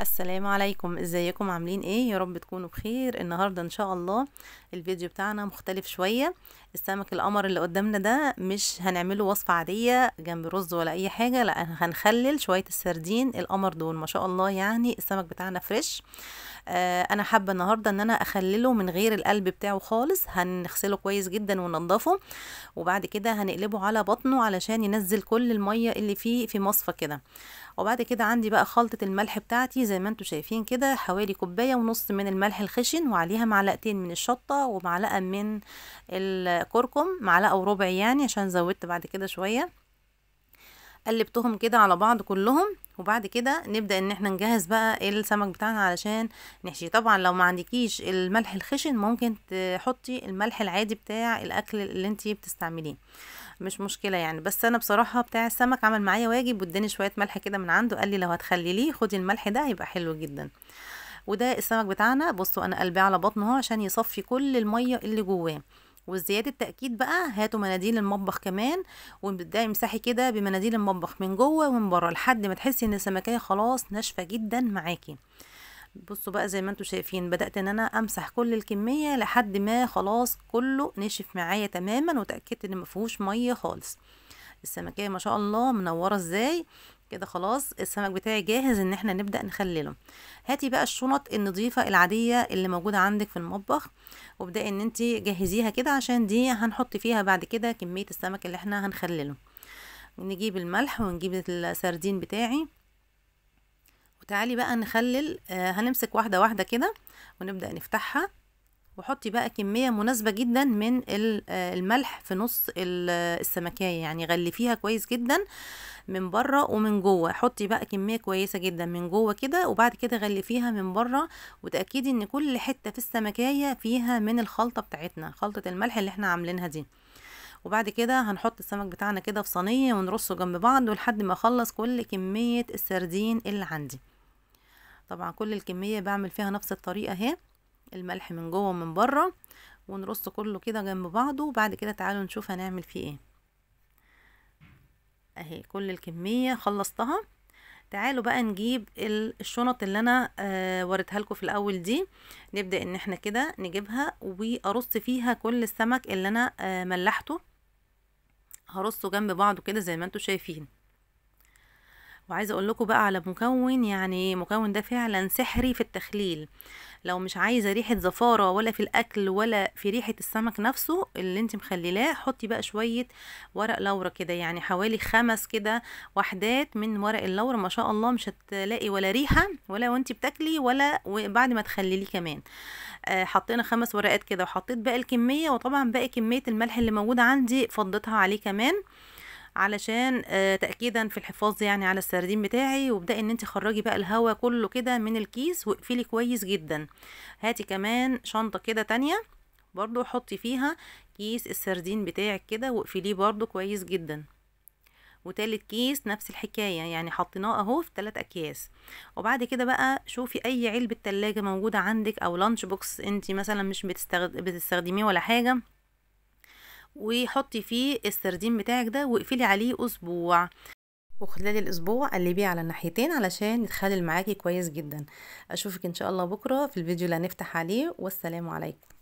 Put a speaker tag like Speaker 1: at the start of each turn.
Speaker 1: السلام عليكم، ازيكم؟ عاملين ايه؟ يا رب تكونوا بخير. النهارده ان شاء الله الفيديو بتاعنا مختلف شويه. السمك القمر اللي قدامنا ده مش هنعمله وصفه عاديه جنب رز ولا اي حاجه، لا هنخلل شويه السردين القمر دول. ما شاء الله يعني السمك بتاعنا فريش. انا حابه النهارده ان انا اخلله من غير القلب بتاعه خالص. هنغسله كويس جدا وننضفه، وبعد كده هنقلبه على بطنه علشان ينزل كل الميه اللي فيه في مصفى كده. وبعد كده عندي بقى خلطة الملح بتاعتي زي ما انتوا شايفين كده، حوالي كوباية ونص من الملح الخشن، وعليها معلقتين من الشطة ومعلقة من الكركم، معلقة وربع يعني عشان زودت بعد كده شوية. قلبتهم كده على بعض كلهم، وبعد كده نبدأ ان احنا نجهز بقى السمك بتاعنا علشان نحشيه. طبعا لو ما عندكيش الملح الخشن ممكن تحطي الملح العادي بتاع الاكل اللي انتي بتستعمليه، مش مشكله يعني. بس انا بصراحه بتاع السمك عمل معايا واجب واداني شويه ملح كده من عنده، قال لي لو هتخلليه خدي الملح ده هيبقى حلو جدا. وده السمك بتاعنا. بصوا انا قلبيه على بطنه اهو عشان يصفي كل الميه اللي جواه. وزيادة التأكيد بقى هاتوا مناديل المطبخ كمان، وبتبدأي امسحي كده بمناديل المطبخ من جوه ومن بره لحد ما تحسي ان السمكية خلاص ناشفة جدا معاكي. بصوا بقى زي ما انتوا شايفين بدأت ان انا امسح كل الكمية لحد ما خلاص كله نشف معايا تماما، وتأكدت ان مفيهوش مية خالص. السمكية ما شاء الله منورة ازاي كده. خلاص السمك بتاعي جاهز ان احنا نبدأ نخلله. هاتي بقى الشنط النظيفة العادية اللي موجودة عندك في المطبخ، وابدأي ان انتي جهزيها كده عشان دي هنحط فيها بعد كده كمية السمك اللي احنا هنخلله. نجيب الملح ونجيب السردين بتاعي، وتعالي بقى نخلل. هنمسك واحدة واحدة كده ونبدأ نفتحها. وحطي بقى كمية مناسبة جدا من الملح في نص السمكية، يعني غلفيها كويس جدا من بره ومن جوه. حطي بقى كمية كويسة جدا من جوه كده، وبعد كده غلفيها من بره، وتأكدي ان كل حتة في السمكية فيها من الخلطة بتاعتنا، خلطة الملح اللي احنا عاملينها دي. وبعد كده هنحط السمك بتاعنا كده في صينية ونرصه جنب بعض لحد ما اخلص كل كمية السردين اللي عندي. طبعا كل الكمية بعمل فيها نفس الطريقة اهي، الملح من جوه ومن بره، ونرص كله كده جنب بعضه. وبعد كده تعالوا نشوف هنعمل فيه ايه. اهي كل الكمية خلصتها. تعالوا بقى نجيب الشنط اللي انا وريتها لكم في الاول دي. نبدأ ان احنا كده نجيبها وارص فيها كل السمك اللي انا ملحته، هرصه جنب بعضه كده زي ما انتوا شايفين. وعايزه اقول لكم بقى على مكون، يعني مكون ده فعلا سحري في التخليل. لو مش عايزه ريحه زفاره ولا في الاكل ولا في ريحه السمك نفسه اللي انت مخليلاه، حطي بقى شويه ورق لورا كده، يعني حوالي 5 كده وحدات من ورق اللورا. ما شاء الله مش هتلاقي ولا ريحه ولا وانت بتاكلي ولا بعد ما تخلليه كمان. حطينا 5 ورقات كده، وحطيت باقي الكميه، وطبعا باقي كميه الملح اللي موجوده عندي فضيتها عليه كمان علشان تأكيدا في الحفاظ يعني على السردين بتاعي. وابدأي ان انت خرجي بقى الهواء كله كده من الكيس واقفلي كويس جدا. هاتي كمان شنطة كده تانية برضو حطي فيها كيس السردين بتاعك كده واقفليه برضو كويس جدا. وتالت كيس نفس الحكاية، يعني حطيناه اهو في 3 اكياس. وبعد كده بقى شوفي اي علبة تلاجة موجودة عندك او لانش بوكس انت مثلا مش بتستخدميه ولا حاجة، وحطي فيه السردين بتاعك ده واقفلي عليه اسبوع. وخلال الاسبوع قلبيه على الناحيتين علشان يتخلل معاكي كويس جدا. اشوفك ان شاء الله بكره في الفيديو اللي هنفتح عليه، والسلام عليكم.